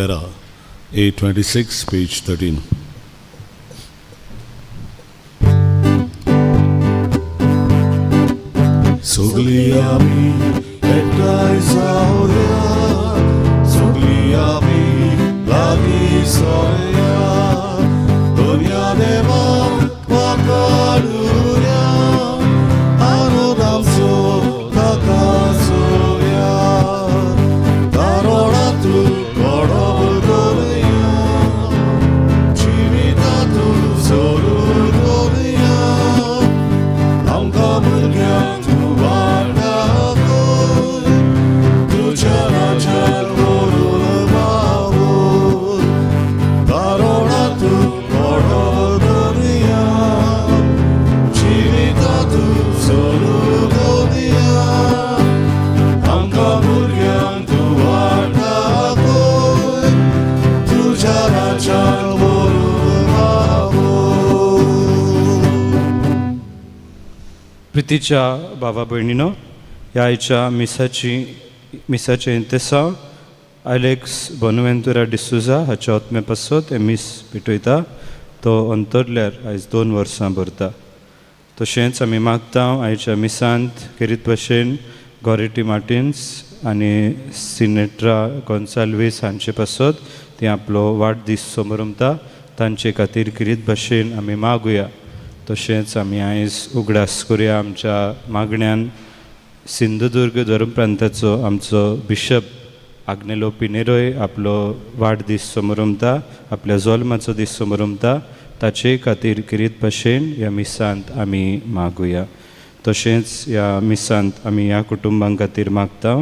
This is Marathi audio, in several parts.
Era, A26, page 13. Sogliami etai sauria, sogliami lagi soya, dunia deva pakadunya, anudam so takasoya, taroratu korabudoya, chivitatu sorudoya, amkamurya. प्रितीच्या भावा भयणीनो, ह्या आयच्या मिसाचे इंतेसा अलेक्स बोनवेंतुरा डिसुजा हाच्या आत्मे पासत हे मीस पेटयता. तो अंतरल्यार आयज 2 वर्सां भरता. तशेंच आमी मागता आयच्या मिसांत खेरीत भशेन गॉरेटी मार्टिन्स आनी सिनेट्रा गोन्साल्वीस हांचे पासत ती आपलो वाडदीस समोरमता. तांचे खातीर खेरीत भशेन आमी मागुया. तशेंच आमी आयज उगडास करुया आमच्या मागण्यान सिंधुदुर्ग धर्म प्रांताचो आमचो बिशप आग्नेलो पिनेरोय आपलो वाडदीस समोरमता, आपल्या जल्माचो दीस समोरमता. ताचे खातीर खेरीत भशेन ह्या मिसांत आमी मागुया. तशेंच ह्या मिसांत आमी ह्या कुटुंबां खातीर मागता.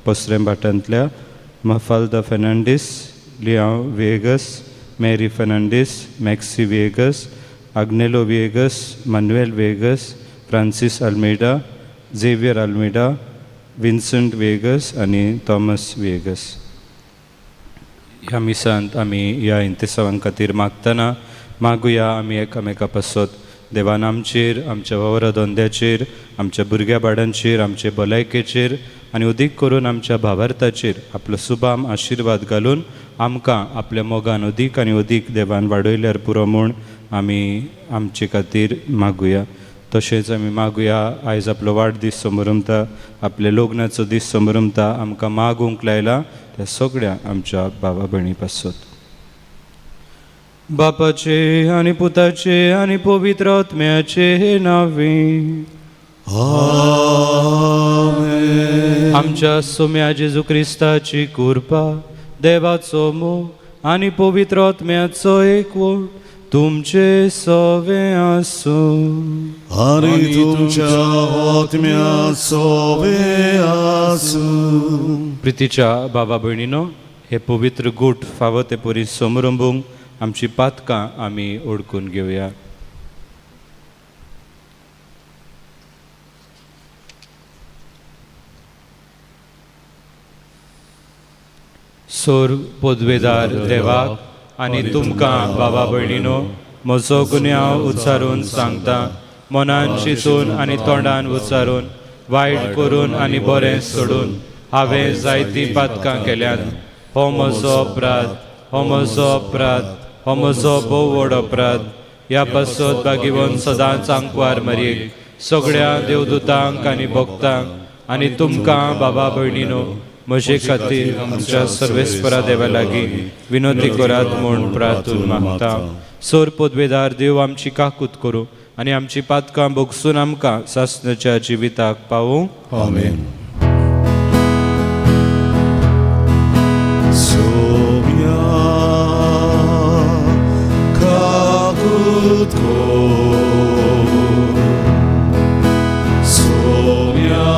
पोस्रेंबाटांतल्या मफाल्दा फेर्नांडीस, लिआंव विएगस, मेरी फेर्नांडीस, मॅक्सी विएगस, आग्नेलो विएगस, मानुएल विएगस, फ्रांसीस अल्मेडा, झेवियर अल्मेडा, विन्संट विएगस आनी थॉमस विएगस. ह्या मिसांत आमी ह्या इंतेसावां खातीर मागतना मागुया आमी एकामेका पासत देवान आमचेर, आमच्या वावरा धंद्याचेर, आमच्या भुरग्या बाडांचेर, आमचे भलायकेचेर आनी अदीक करून आमच्या भावार्थाचेर आपलो सुबाम आशिर्वाद घालून आमकां आपल्या मोगान अदीक आनी अदीक देवान वाडयल्यार पुरो म्हूण आमी आमचे खातीर मागुया. तशेंच आमी मागुया आयज आपलो वाडदीस समोरमता, आपल्या लग्नाचो दीस समोरमता आमकां मागूंक लायला त्या सगळ्या आमच्या भावा भयणी पासत. बापाचे आनी पुताचे आनी पवित्र आत्म्याचे नांवे. आमेन. आमच्या सोम्या जेजू क्रिस्ताची कृपा, देवाचो मोग आनी पवित्र आत्म्याचो एकवट तुमचे सवे आसूं. आनी तुमच्या आत्म्याचो सवे आसूं. प्रितीच्या भावा भयणीनो, हे पवित्र गूट फावो ते परी समरंभूंक आमची पातकां आमी ओळखून घेवया. सोर पोदवेदार देवाक आनी तुमकां बाबा भयणीनो, म्हजो गुन्यांव उच्चारून सांगता. मनान चिंतून आनी तोंडान उच्चारून, वायट करून आनी बरें सोडून हांवें जायतीं पातकां केल्यात. हो म्हजो अपराध, हो म्हजो अपराध, हो म्हजो भोव व्हड अपराध. ह्या पासत भागिवून सदांच आंकवार मारयेक सगळ्या देवदूतांक आनी भक्तांक आनी तुमकां बाबा भयणीनो म्हजे खातीर आमच्या सर्वेस्परा देवा लागीं विनोदी करात म्हूण प्रार्थून मागता. सोर पदवेदार देव आमची काकूत करूं आनी आमची पातकां भोगसून आमकां सासणाच्या जिविताक पावूं. आमेन. सोम्या काकूत कर, सोम्या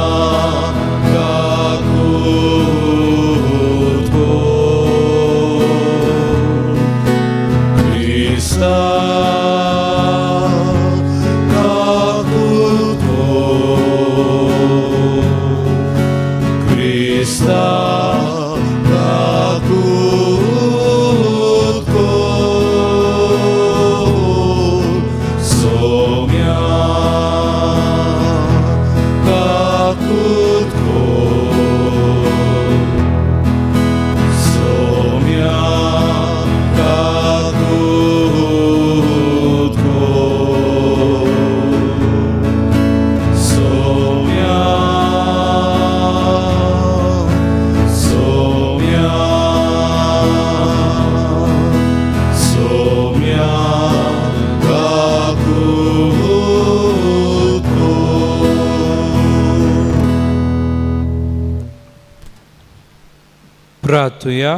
प्रार्थुया.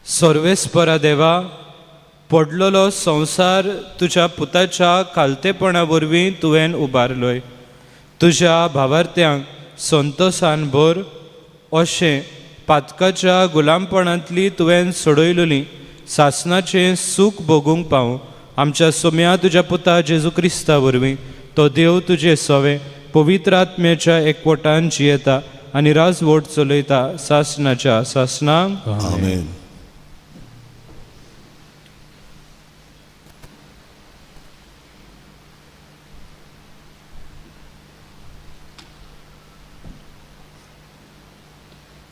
सर्वेस्परा देवा, पडलेलो संवसार तुज्या पुताच्या खालतेपणा वरवीं तुवें उबारलोय. तुज्या भावार्थ्यांक संतोशान भर अशें पातकाच्या गुलामपणांतली तुवें सोडयलेली सासणाचें सूख भोगूंक पावूं आमच्या सोम्या तुज्या पुता जेजू क्रिस्ता वरवीं तो देव तुजे सवे पवित्र आत्म्याच्या एकवटान जियेता आनी राजवट चलयता सासणाच्या सासणांक. आमेन.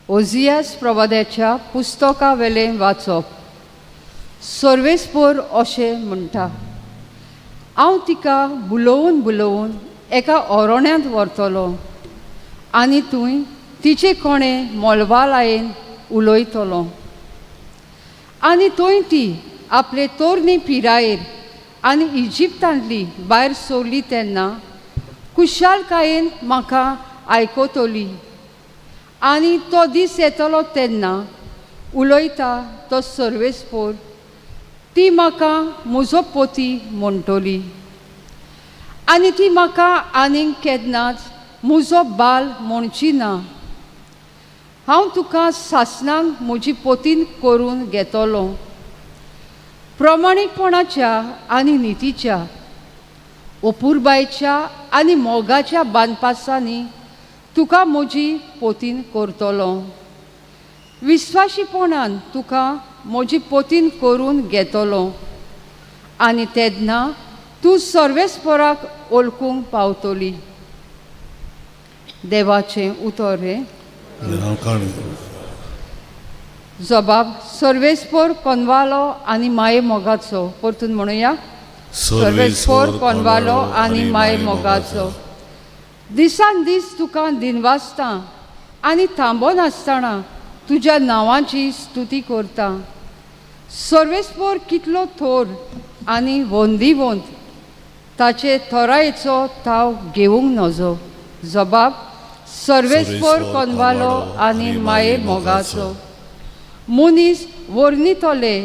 ओजियास प्रवाद्याच्या पुस्तका वेलें वाचप. सर्वेस्पर अशें म्हणटा, हांव तिका बुलोवन बुलोवन एका ओरोण्यांत व्हरतलो आनी थंय तिचे कोणे मोलबालायेन उलयतलो. आनी थंय ती आपले तोरणी पिरायेर आनी इजिप्तांतली भायर सोरली तेन्ना कुशालकायेन म्हाका आयकतली. आनी तो दीस येतलो तेन्ना उलयता तो सर्वेस्पर ती म्हाका म्हजो पोती म्हणटली. आनी ती म्हाका आनीक केन्नाच म्हजो बाल म्हणची ना. हांव तुका सासणांक म्हजी पोतीन करून घेतलो. प्रमाणीकपणाच्या आनी नितीच्या, अपुरबायेच्या आनी मोगाच्या बांदपासांनी तुका म्हजी पोतीन करतलो. विस्वाशीपणान तुका म्हजी पोतीन करून घेतलो. आनी तेन्ना तूं सर्वेस्पराक ओळखूंक पावतली. देवाचें उतर रे. जबाब. सर्वेस्पर कोनवालो आनी माये मोगाचो. परतून म्हणुया. सर्वेस्पर कोनवालो आनी माये मोगाचो. दिसान दीस तुका दिनवासता आनी थांबोन आसतना तुज्या नांवाची स्तुती करता. सर्वेस्पर कितलो थोर आनी वंदिवंत, ताचे थोरायेचो ताव घेवंक नजो. जबाब. सर्वेस्पर कोनवालो आनी माये मोगाचो. मनीस वर्णितले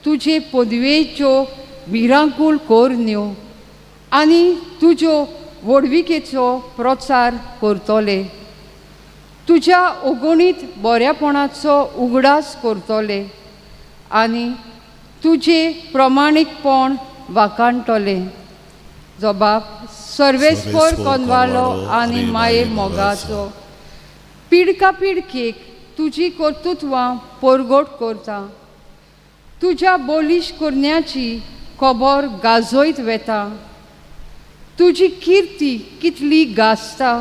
तुजे पदवेच्यो भिरांकूळ कोरन्यो आनी तुज्यो वडविकेचो प्रचार करतले. तुज्या अगणीत बऱ्यापणाचो उगडास करतले आनी तुजे प्रमाणीकपण वाखाणटले. जबाब. सर्वेस्पर कोनवालो आनी माये मोगाचो. पिडका पिडकेक तुजी कर्तुत्वां परगट करता. तुज्या बोलीश करण्याची खबर गाजोयत वेता. तुजी किर्ती कितली गाजता,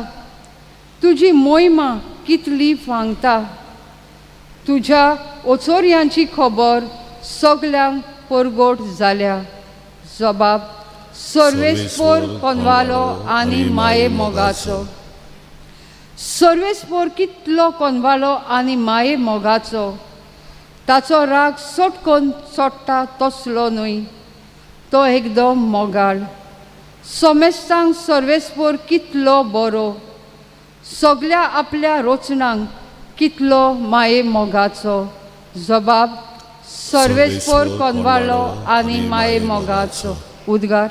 तुजी मोहिमा कितली फांगता. तुज्या ओचोऱ्यांची खबर सगल्यांक परगट जाल्या. जबाब. सर्वेस्पर कोनवालो आनी माये मोगाचो. सर्वेस्पर कितलो कोनवालो आनी माये मोगाचो. ताचो राग सटकन चोडटा तसलो न्हय, तो एकदम मोगाळ. सोमेस्तांक सर्वेस्पर कितलो बरो. सगल्या आपल्या रोचणांक कितलो माये मोगाचो. जबाब. सर्वेस्पर कोनवालो आनी माये मोगाचो. उद्गार.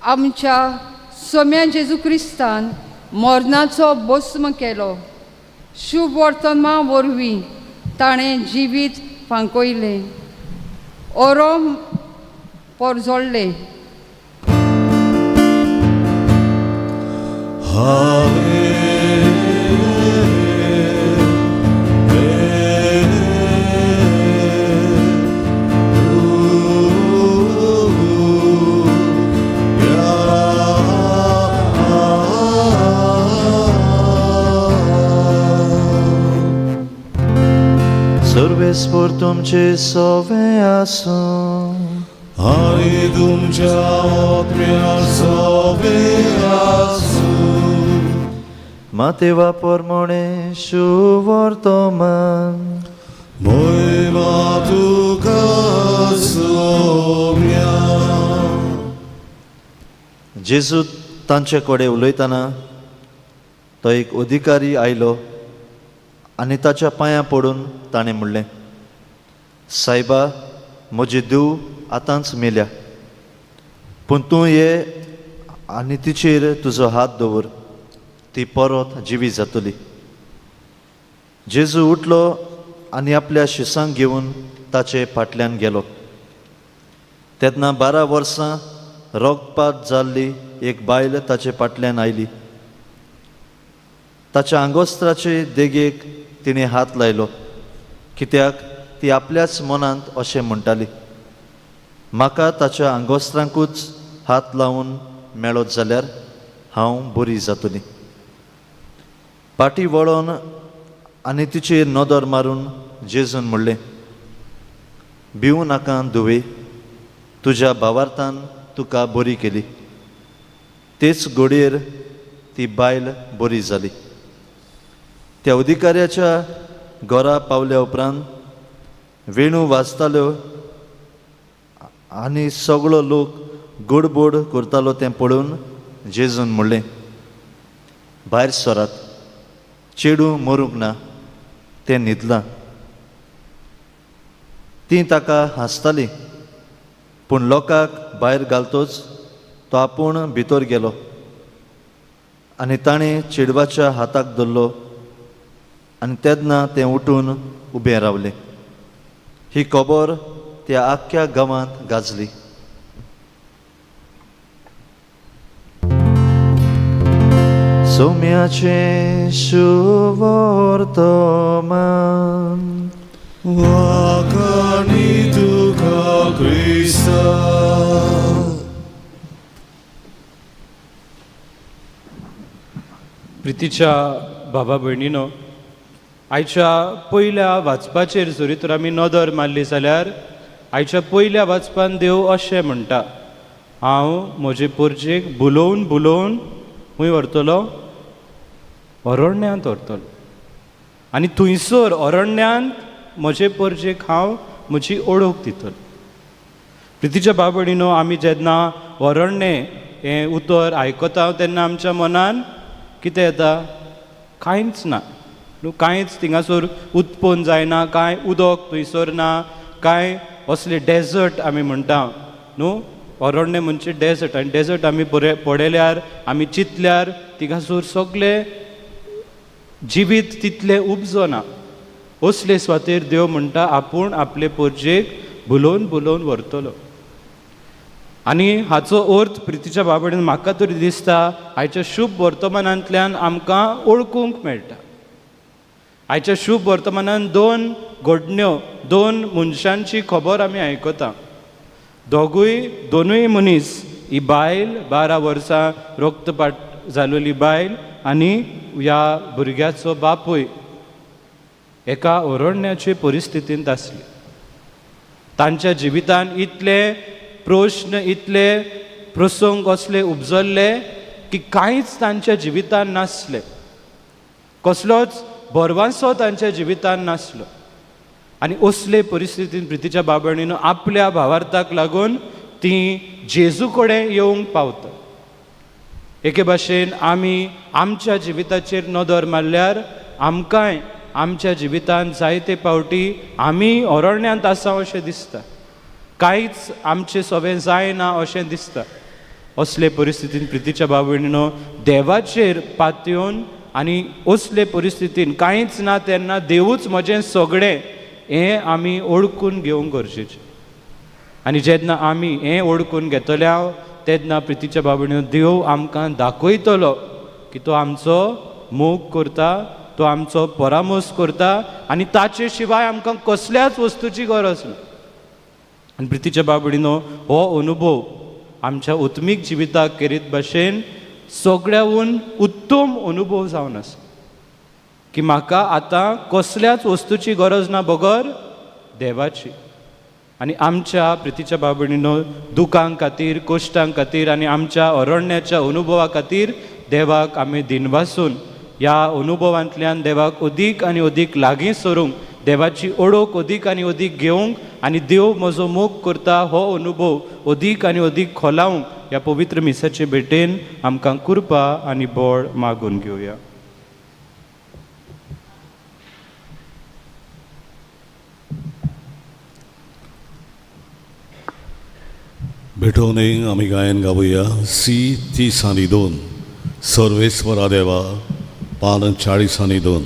आमच्या सोम्या जेजू क्रिस्तान मरणाचो भस्म केलो. शुभ वर्तमान वरवीं ताणें जिवीत फांकयलें, ओरोम परजोडलें. सर्वेस्पर तुमचे सोवे आसूं. आणि तुमच्या आत्म्या सवे आसू Mateva pormone shuvortoman मोहिमा तुका सोम्या जेजू तांचे कडेन उलयतना तो एक अधिकारी आयलो आनी ताच्या पांयां पडून ताणें म्हणलें, सायबा, म्हजी धूव आतांच मेल्या, पूण तूं ये आनी तिचेर तुजो हात दवर, ती परत जिवी जातली. जेजू उठलो आनी आपल्या शिसांक घेवन ताचे फाटल्यान गेलो. तेन्ना 12 वर्सां रोगपात जाल्ली एक बायल ताचे फाटल्यान आयली. ताच्या आंगोस्त्राचे देगेक तिणें हात लायलो, कित्याक ती आपल्याच मनांत अशें म्हणटाली, म्हाका ताच्या आंगोस्त्रांकूच हात लावन मेळत जाल्यार हांव बरी जातली. फाटीं वळोन आनी तिचेर नदर मारून जेजून म्हणलें, भिवू नाका धुवे, तुज्या भावार्थान तुका बरी केली. तेच घडयेर ती बायल बरी जाली. त्या अधिकाऱ्याच्या घरा पावल्या उपरांत वेणू वाजताल्यो आनी सगळो लोक गोडबोड करतालो तें पळोवन जेजून म्हणलें, भायर सरात, चेडूं मरूंक ना, तें न्हिदलां. ती ताका हांसताली, पूण लोकांक भायर घालतोच तो आपूण भितर गेलो आनी ताणें चेडवाच्या हाताक धरलो आनी तेन्ना तें उठून उबें रावलें. ही खबर त्या आख्ख्या गांवांत गाजली. सौम्याचें शुभवर्तमान वाकानी तुका क्रिस्ता प्रितीच्या बाबा भयणीनो, आयच्या पयल्या वाचपाचेर जरी तर आमी नदर मारली जाल्यार आयच्या पयल्या वाचपान देव अशें म्हणटा, हांव म्हजे पोरचेक बुलोवन बुलोवन खंय व्हरतलो, अरण्यांत व्हरतलो, आनी थंयसर अरण्यांत म्हजे पोरचेक हांव म्हजी ओळख दितलो. प्रितीच्या बाबा भयणीनो, आमी जेन्ना अरण्य हें उतर आयकता तेन्ना आमच्या मनान कितें येता? कांयच ना न्हू, कांयच थिंगासर उत्पन्न जायना, कांय उदक थंयसर ना, कांय असले डेजर्ट आमी म्हणटा न्हू. अरण्य म्हणजे डेजर्ट, आनी डेजर्ट आमी पळयल्यार आमी चिंतल्यार थिंगासर सगळे जिवीत तितलें उपजना. असले सुवातेर देव म्हणटा आपूण आपले पोरचेक बुलोवन बुलोवन व्हरतलो. आनी हाचो अर्थ प्रितीच्या बाबडीन म्हाका तरी दिसता आयच्या शुभ वर्तमानांतल्यान आमकां ओळखूंक मेळटा. आयच्या शुभ वर्तमानान 2 घडण्यो, 2 मनशांची खबर आमी आयकता. दोनूय मनीस, ही बायल 12 वर्सां रक्तपात जाल्ली बायल आनी ह्या भुरग्याचो बापूय एका अरण्याचे परिस्थितींत आसली. तांच्या जिवितान इतले प्रश्न, इतले प्रसंग असले उपजल्ले की कांयच तांच्या जिवितान नासले, कसलोच बरवांसो तांच्या जिवितान नासलो. आनी असले परिस्थितीन प्रितीच्या बाबणीन आपल्या भावार्थाक लागून ती जेजू कडेन येवंक पावता. एके भाशेन आमी आमच्या जिविताचेर नदर मारल्यार आमकांय आमच्या जिवितान जायते फावटी आमी अरण्यांत आसा अशें दिसता, कांयच आमचें सवें जायना अशें दिसता. असले परिस्थितीन प्रितीच्या बाबणीनो देवाचेर पातयेवन आनी असले परिस्थितीन कांयच ना तेन्ना देवूच म्हजें सगळें हें आमी ओळखून घेवंक गरजेचें. आनी जेन्ना आमी हें ओळखून घेतल्या तेन्ना प्रितीच्या बाबणीनो देव आमकां दाखयतलो की तो आमचो मोग करता, तो आमचो परामोस करता आनी ताचे शिवाय आमकां कसल्याच वस्तूची गरज ना. आनी प्रितीच्या बाबडीनो हो अनुभव आमच्या उत्मीक जिविताक करीत भाशेन सगळ्याहून उत्तम अनुभव जावन आसा की म्हाका आतां कसल्याच वस्तूची गरज ना बगर देवाची. आनी आमच्या प्रितीच्या भाव भयणीनो दुखां खातीर कश्टां खातीर आनी आमच्या अरण्याच्या अनुभवा खातीर देवाक आमी दिनवासून ह्या अनुभवांतल्यान देवाक अदीक आनी अदीक लागीं सरूंक देवाची ओळख अदीक आनी अदीक घेवंक आनी देव म्हजो मोग करता हो अनुभव अदीक आनी अदीक खोलावंक ह्या पवित्र मिसाचे भेटेन आमकां कृपा आनी बळ मागून घेवया. भेटवणे आम्ही गायन गावूया C30:2 सर्वेस्वरा देवा पान 40:2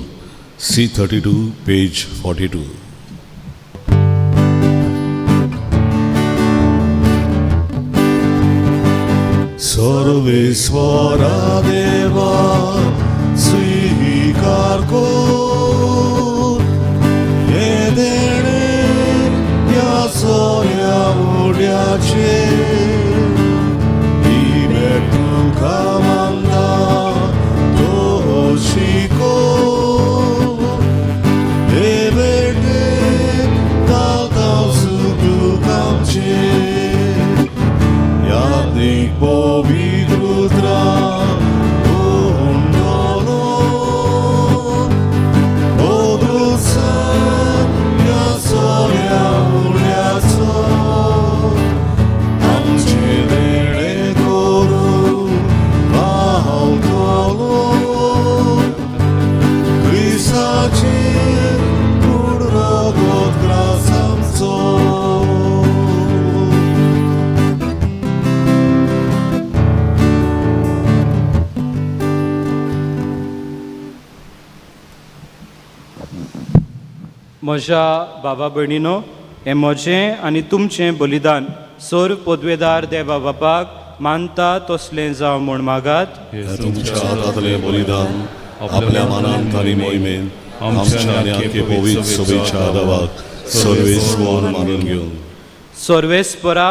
C32 पेज 42. सर्वेस्वरा देवा स्वीकार कर हे देणे या सोन्या उड्याचे ही भेट तुका मागता तो शिको हे भेटे दाव सुख आमचे यादीक पवित्रुत्रा म्हज्या बाबा भयणीनो हें म्हजें आनी तुमचें बलिदान सर्व पदवेदार देवा बापाक मानता तसलें जावं म्हूण मागात. तुमच्या हातांतलें बलिदान आपल्या मानांत आनी मोहिमेन आमच्या आनी आख्खे पवित्र सभेच्या देवाक सर्वेस्वर मानून घेवन सर्वेस्परा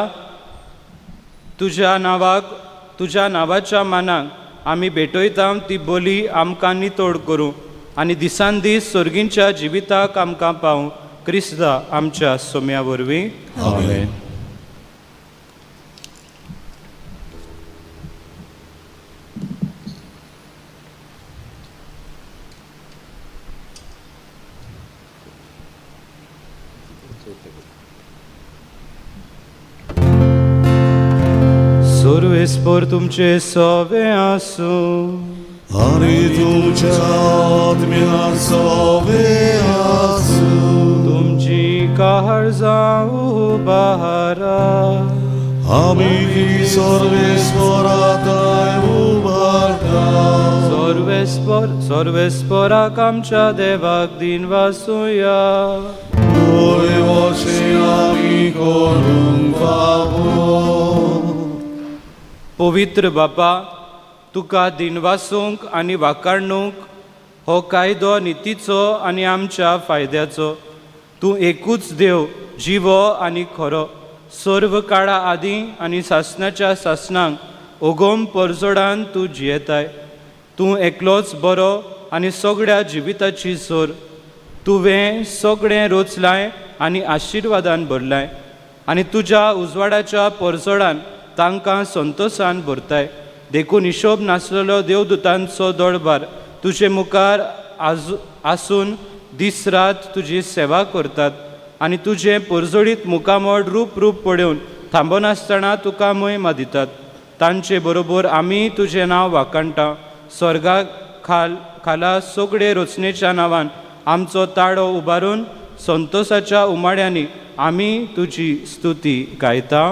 तुज्या नांवाच्या मानाक आमी भेटयता ती बली आमकां नितोड करूं आनी दिसान दीस सर्गींच्या जिविताक आमकां पावूं क्रिस्ता आमच्या सोम्या वरवीं. आमेन. सर्वेस्पर तुमचे सवे आसूं आणि तुमच्या आत्म्या सवे आसूं तुमची काळजां उबारा आमी सर्वेस्वराताय उबारता सर्वेस्पराक आमच्या देवाक दिनवासुया. होय अशें आमी करूंक पावो. पवित्र बापा तुका दिनवासूंक आनी वाखाणूंक हो कायदो नितीचो आनी आमच्या फायद्याचो. तूं एकूच देव जिवो आनी खरो सर्व काळा आदीं आनी सासणाच्या सासणांक ओगोम परजोडान तूं जियेताय. तूं एकलोच बरो आनी सगळ्या जिविताची सोर. तुवें सगळें रोचलाय आनी आशिर्वादान भरलाय आनी तुज्या उजवाडाच्या परजोडान तांकां संतोशान भरताय. देखून हिशोब नासलेलो देवदूतांचो दळबार तुजे मुखार आसून दीस रात तुजी सेवा करतात आनी तुजें परजोडीत मुखामोड रूप पळोवन थांबनासतना तुका महिमा दितात. तांचे बरोबर आमी तुजें नांव वाखाणटा. स्वर्गा खाला सगळे रचनेच्या नांवान आमचो ताळो उबारून संतोशाच्या उमाड्यांनी आमी तुजी स्तुती गायता.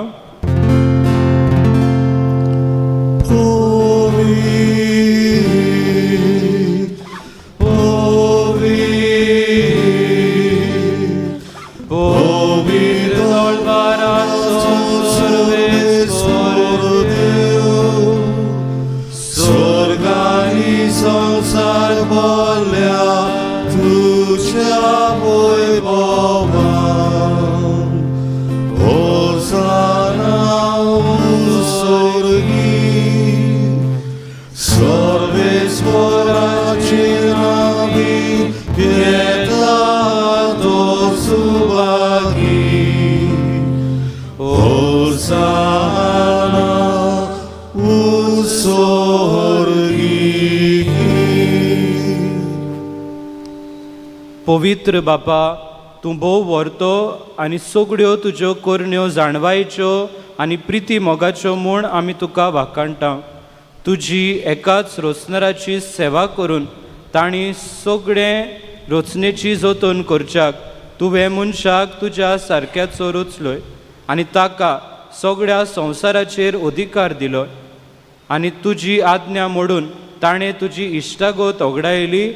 संसार बोल्या तुझ्या वैभवान होसाना स्वर्गी सर्वेस्वराची नावी येता तो सुभागी पवित्र बापा, तूं भोव व्हरतो आनी सगळ्यो तुज्यो करण्यो जाणवायच्यो आनी प्रिती मोगाच्यो म्हूण आमी तुका वाखाणटा. तुजी एकाच रोचणाराची सेवा करून तांणी सगळें रोचणेची जतन करच्याक तुवें मनशाक तुज्या सारक्याचो रुचलोय आनी ताका सगळ्या संवसाराचेर अधिकार दिलो. आनी तुजी आज्ञा मोडून ताणें तुजी इश्टागत ओगडायली,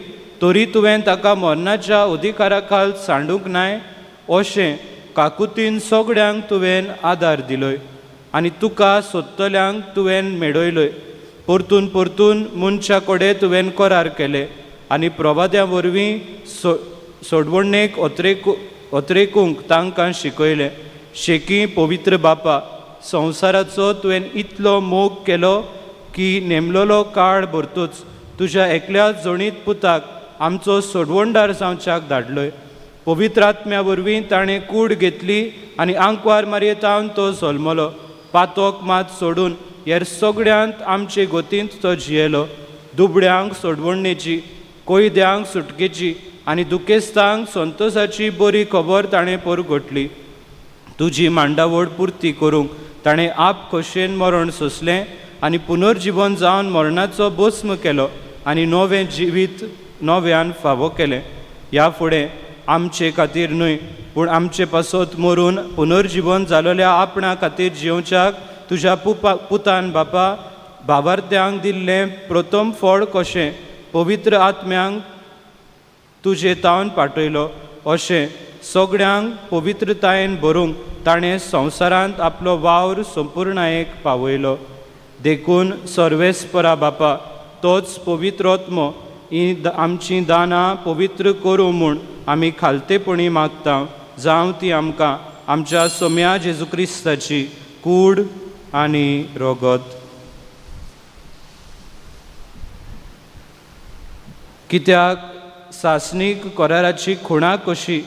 तरी तुवें ताका मरणाच्या अधिकारा खाल सांडूंक नाय अशें काकुतीन सगळ्यांक तुवें आदार दिलोय. आनी तुका सोदतल्यांक तुवें मेळयलोय. परतून परतून मनशा कडेन तुवें करार केले आनी प्रवाद्या वरवीं सोडवणेक ओतरेकूंक तांकां शिकयलें. शेकी पवित्र बापा, संवसाराचो तुवें इतलो मोग केलो की नेमलोलो काळ भरतूच तुज्या एकल्या जोणीत पुताक आमचो सोडवणदार जावच्याक धाडलोय. पवित्र आत्म्या वरवीं ताणें कूड घेतली आनी आंकवार मारयेतावन तो जल्मलो. पातोक मात सोडून हेर सगळ्यांत आमचे गोतींत तो जियेलो. दुबळ्यांक सोडवणेची, कोयद्यांक सुटकेची आनी दुखेस्तांक संतोशाची बरी खबर ताणें परगटली. तुजी मांडावळ पुर्ती करूंक ताणें आप खोशेन मरण सोंसलें आनी पुनर्जीवन जावन मरणाचो भस्म केलो आनी नवें जिवीत नव्यान फावो केलें. ह्या फुडें आमचे खातीर न्हय पूण आमचे पासत मरून पुनर्जीवन जालोल्या आपणा खातीर जिवच्याक तुज्या पुतान बापा भावार्थ्यांक दिल्लें प्रथम फळ कशें पवित्र आत्म्यांक तुजे तावन पाठयलो, अशें सगळ्यांक पवित्रतायेन भरूंक ताणें संवसारांत आपलो वावर संपूर्णायेक पावयलो. देखून सर्वेस्परा बापा, तोच पवित्रोत्म ही आमची दानां पवित्र करूं म्हूण आमी खालतेपणी मागता. जावं ती आमकां आमच्या सोम्या जेजू क्रिस्ताची कूड आनी रोगत. कित्याक सासणीक कराराची खुणा कशी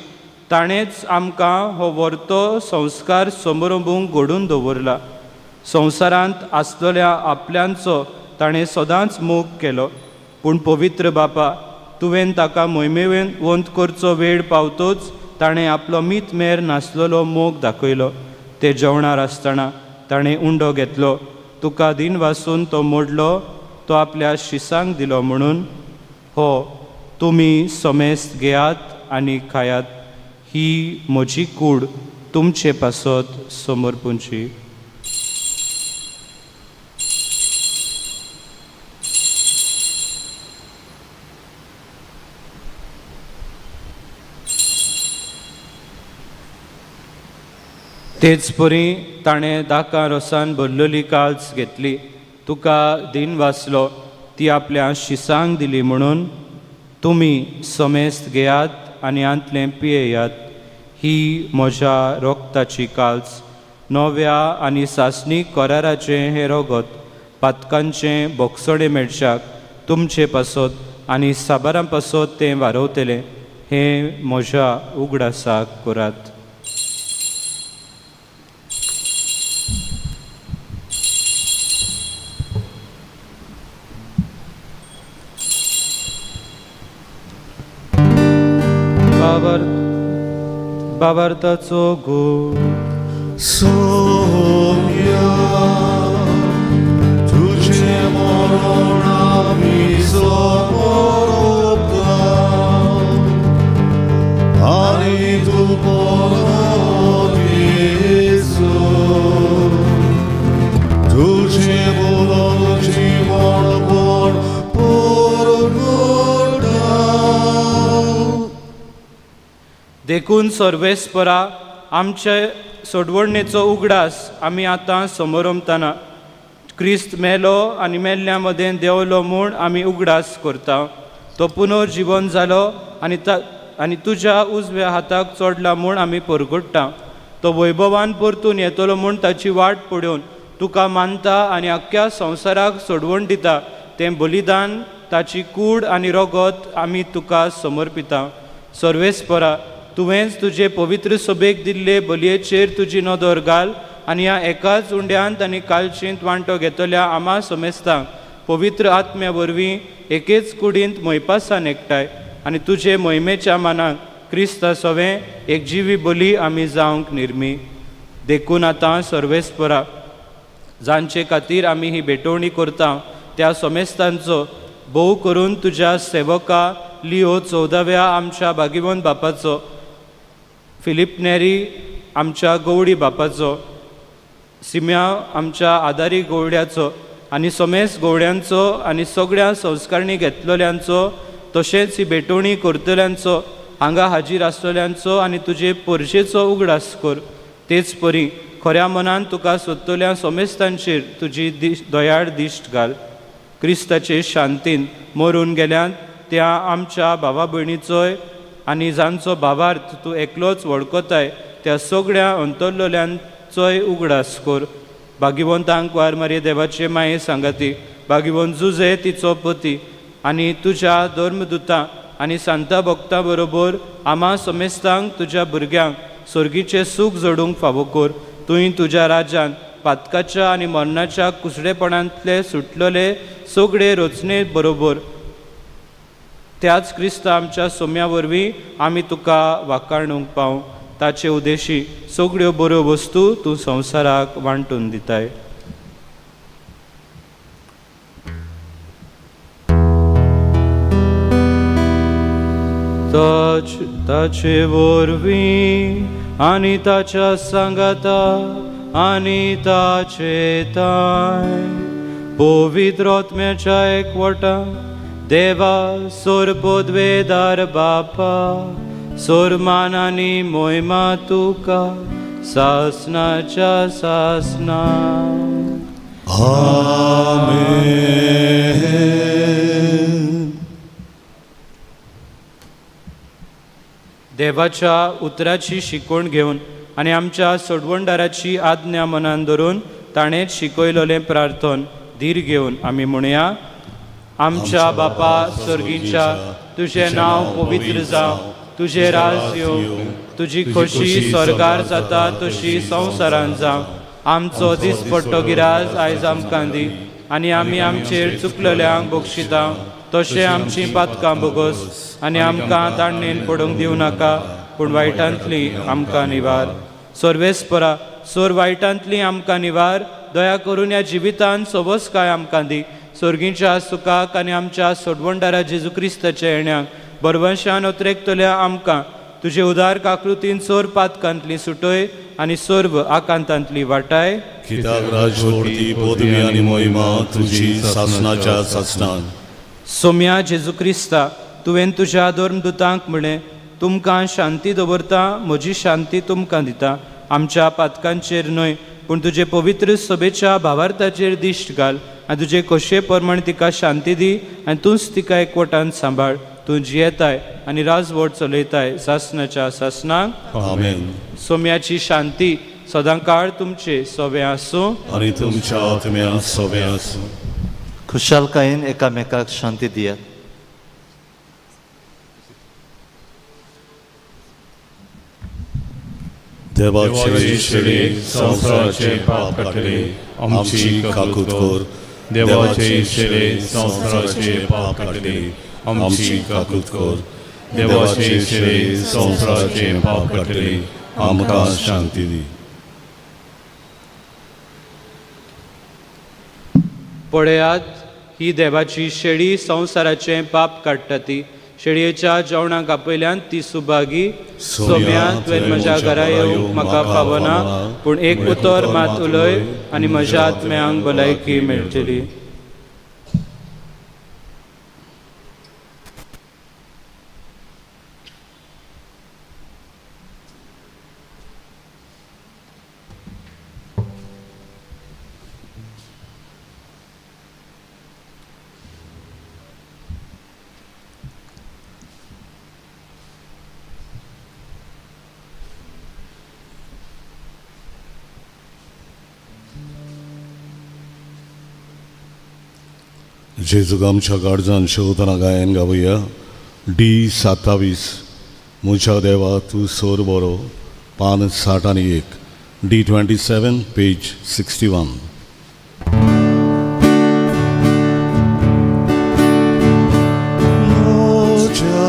ताणेंच आमकां हो व्हरतो संस्कार समारंभूंक घडोवन दवरला. संवसारांत आसलेल्या आपल्यांचो ताणें सदांच मोग केलो, पूण पवित्र बापा, तुवें ताका मोहिमेवेन वंत करचो वेळ पावतोच ताणें आपलो मीत मेर नासलेलो मोग दाखयलो. ते जेवणार आसतना ताणें उंडो घेतलो, तुका दिन वासून तो मोडलो, तो आपल्या शिसांक दिलो म्हणून. हो, तुमी समेस्त घेयात आनी खायात, ही म्हजी कूड तुमचे पासत समर्पूंची. तेच परी ताणें दाकां रोसान भरलेली काळज घेतली, तुका दिन वाचलो, ती आपल्या शिसांक दिली म्हणून. तुमी समेस्त घेयात आनी आंतलें पियेयात, ही म्हज्या रोगताची काळज. नव्या आनी सासणीक कराराचें हें रोगत पातकांचें बोगसणे मेळच्याक तुमचे पासत आनी साबारां पासत तें वारवतलें, हें म्हज्या उगडासाक करात. भावार्थाचो गूण. सोम्या तुझे मरण आमी समरता आनी तू परत येचो, तुझे बोलून जीवनभर परगटा. देखून सर्वेस्परा, आमचे सोडवणेचो उगडास आमी आतां समोरमतना क्रिस्त मेलो आनी मेल्ल्या मदें देंवलो म्हूण आमी उगडास करता. तो पुनर्जीवन जालो आनी तुज्या उजव्या हाताक चडला म्हूण आमी परगट्टा. तो वैभवान परतून येतलो म्हूण ताची वाट पळोवन तुका मानता आनी आख्ख्या संवसाराक सोडवण दिता. तें बलिदान, ताची कूड आनी रोगत आमी तुका समर्पिता. सर्वेस्परा, तुवेंच तुजे पवित्र सभेक दिल्ले बलयेचेर तुजी नदर घाल आनी ह्या एकाच उंड्यांत आनी कालचींत वांटो घेतल्या आमा समेस्तांक पवित्र आत्म्या वरवीं एकेच कुडींत मैपासान एकठांय आनी तुजे मोहिमेच्या मानाक क्रिस्त सोवें एक जिवी बली आमी जावंक निर्मी. देखून आतां सर्वेस्परा जांचे खातीर आमी ही भेटवणी करता त्या सोमेस्तांचो भोव करून तुज्या सेवका लिओ 14व्या आमच्या भागिवंत बापाचो, फिलिप नेरी आमच्या गवडी बापाचो, सिम्या आमच्या आदारी गवड्याचो आनी सोमेस गवड्यांचो आनी सगळ्या संस्कारणी घेतलेल्यांचो, तशेंच ही भेटवणी करतल्यांचो, हांगा हाजीर आसलेल्यांचो आनी तुजे परशेचो उगडास कर. तेच परी खऱ्या मनान तुका सोदतल्या सोमेस्तांचेर तुजी दयाळ दिश्ट घाल. क्रिस्ताचे शांतीन मरून गेल्यान त्या आमच्या भावा भयणीचोय आनी जांचो भावार्थ तूं एकलोच वळखताय त्या सगळ्या अंतरलोल्यांचोय उगडास कर. भागिवंतांक वार मारये देवाचे माये सांगाती, भागिवंत जुजे तिचो पती आनी तुज्या धर्मदुतां आनी सांता भक्तां बरोबर आम्हा सोमेस्तांक तुज्या भुरग्यांक सर्गीचें सूख जोडूंक फावो कर. तुवें तुज्या राज्यान पातकाच्या आनी मरणाच्या कुसडेपणांतले सुटलेले सगळे रचने बरोबर त्याच क्रिस्त आमच्या सोम्या वरवीं आमी तुका वाखाणूंक पावूं. ताचे उद्देशी सगळ्यो बऱ्यो वस्तू तूं संवसाराक वांटून दिताय. ताचे वरवीं आनी ताच्या सांगाता आनी ताचे ताय पवित्र आत्म्याच्या एकवटा देवा सोर पदवेदार बापा सोर मान आनी मोहिमा तुका सासनाच्या सासना. आमेन. देवाच्या उतराची शिकवण घेवन आनी आमच्या सोडवणदाराची आज्ञा मनान धरून ताणेंच शिकयलोलें प्रार्थन धीर घेवन आमी म्हणया. आमच्या बापा सर्गीच्या तुजें नांव पवित्र जावं, तुजें राज येवं, तुजी खोशी स्वर्गार जाता तशी संवसारांत जावं. आमचो दिसपट्टो गिराज आयज आमकां दी आनी आमी आमचेर चुकलेल्यांक बक्षिता तशें आमची पातकां बोगस आनी आमकां ताणणेन पडूंक दिवं नाका, पूण वायटांतली आमकां निवार. सर्वेस्परा सोर वायटांतली आमकां निवार. दया करून ह्या जिवितांत सोबस्काय आमकां दी. सर्गीच्या सुखाक आनी आमच्या सोडवणदारा जेजू क्रिस्ताच्या येण्याक बरवंशान उतरेकतल्या आमकां तुजे उदार काकृतीन सोर पातकांतली सुटय आनी सर्व आकांतांतली वाटाय. कित्याक राजवटी पदवी आनी मोहिमा तुजी सासनाच्या सासनान. सोम्या जेजू क्रिस्ता तुवें तुज्या धर्मदुतांक म्हळें, तुमकां शांती दवरता, म्हजी शांती तुमकां दिता. आमच्या पातकांचेर न्हय पूण तुजे पवित्र सभेच्या भावार्थाचेर दिश्ट घाल आनी तुजे कशे प्रमाण तिका शांती दी आनी तूंच तिका एकवटान सांबाळ. तूं जियेताय आनी राजवट चलयताय सासनाच्या सासनाक. आमेन. सोम्याची शांती सदां काळ तुमचे सोबे आसूं आनी तुमच्या आत्म्या सोबे आसूं. खुशालकायेन एकामेकाक शांती दियात. देवाचे शेडे संवसाराचे पाप काडले आमची काकूत कर. देवाचे शेडे संवसाराचे पाप काडले आमची काकूत कर. देवाचे शेडे संवसाराचे पाप काडले आमकां शांती दी. पळयात ही देवाची शेळी संवसाराचें पाप काडटा ती. शेळयेच्या जेवणाक आपयल्यान ती सुभागी. सोम्या तुवें म्हज्या घरा येवंक म्हाका फावना, पूण एक उतर मात उलय आनी म्हज्या आत्म्यांक भलायकी मेळटली. जेजूक आमच्या काळजान शेवतना गायन गावया. D27 म्हज्या देवा तूं सोर बरो, पान 61. D27 page 61. म्हज्या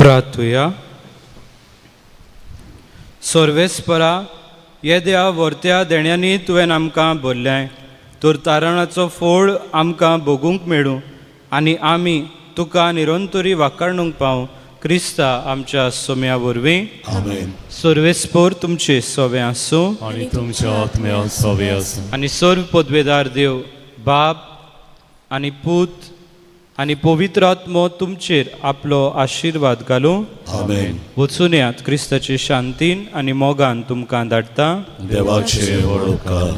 प्रार्थुया. सर्वेस्परा येद्या वर्त्या देण्यांनी तुवें आमकां भरलें, तर तारणाचो फोळ आमकां भोगूंक मेळूं आनी आमी तुका निरंतरी वाखाणूंक पावूं. क्रिस्ता आमच्या सोम्या वरवीं. आमेन. सर्वेस्पोर तुमचे सोवे आसूं आणि तुमच्या आत्म्या सवे आसूं. आनी सर्व पदवेदार देव बाप आनी पूत आनी पवित्र आत्मो तुमचेर आपलो आशिर्वाद घालूं. आमेन. वचून यात. क्रिस्ताचे शांतीन आनी मोगान तुमकां धाडटा. देवाचे व्हड उपकार.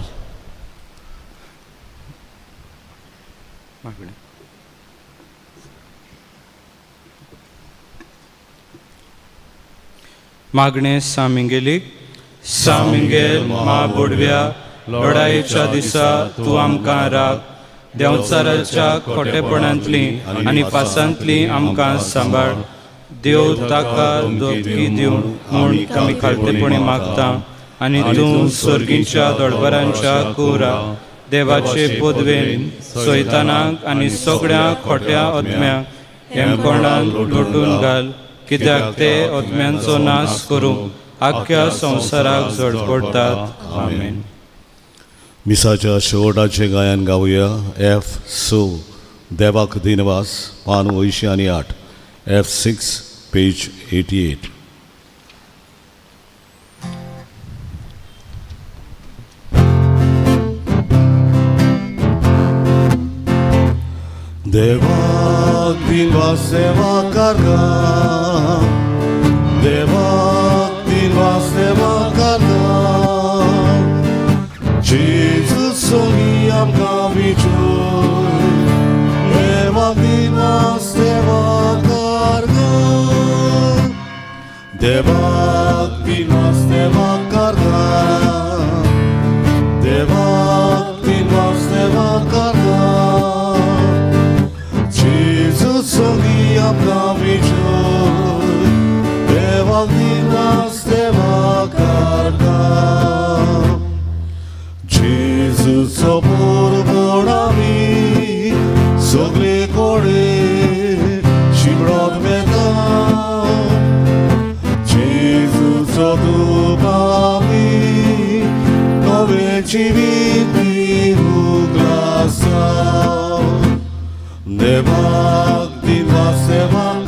मागणे सामिंगेलीक. सामिंगेल महाबोडव्या लढायेच्या दिसा तूं आमकां राख. देंवचाराच्या खोटेपणांतली आनी पासांतली आमकां सांबाळ. देव ताका दोगी दिवं म्हूण आमी खालतेपणी मागता. आनी तूं सर्गीच्या दोडबरांच्या कुरा देवाचे पदवेन सैतानाक आनी सगळ्या खोट्या आत्म्यांक हेमखोंडान लोटून घाल. कित्याक ते आत्म्यांचो नाश करूं आख्या संवसाराक झड पडटात. आमेन. मिसाच्या शेवटाचे गायन गावया. F. देवाक दिनवास पान 208. F6 page 88. देवाक दिनवास सेवा करता. देवाक दिनवास सेवा करता. Jesus सोनी आमकां विचूर. देवाक दिनवास सेवा करता. देवाक दिनवास सेवा करता. देवाक दिनवास सेवा करता. Jesus सोनी आमकां विचूर. देवाक दिनवास सेवा करता. जेजूचो बोरबोड आमी सगळे कोडे शिमळोत बेता. जेजूचो दूब आमी नवे जिवीत दिवूंक आसा. देवाक दिनवास सेवा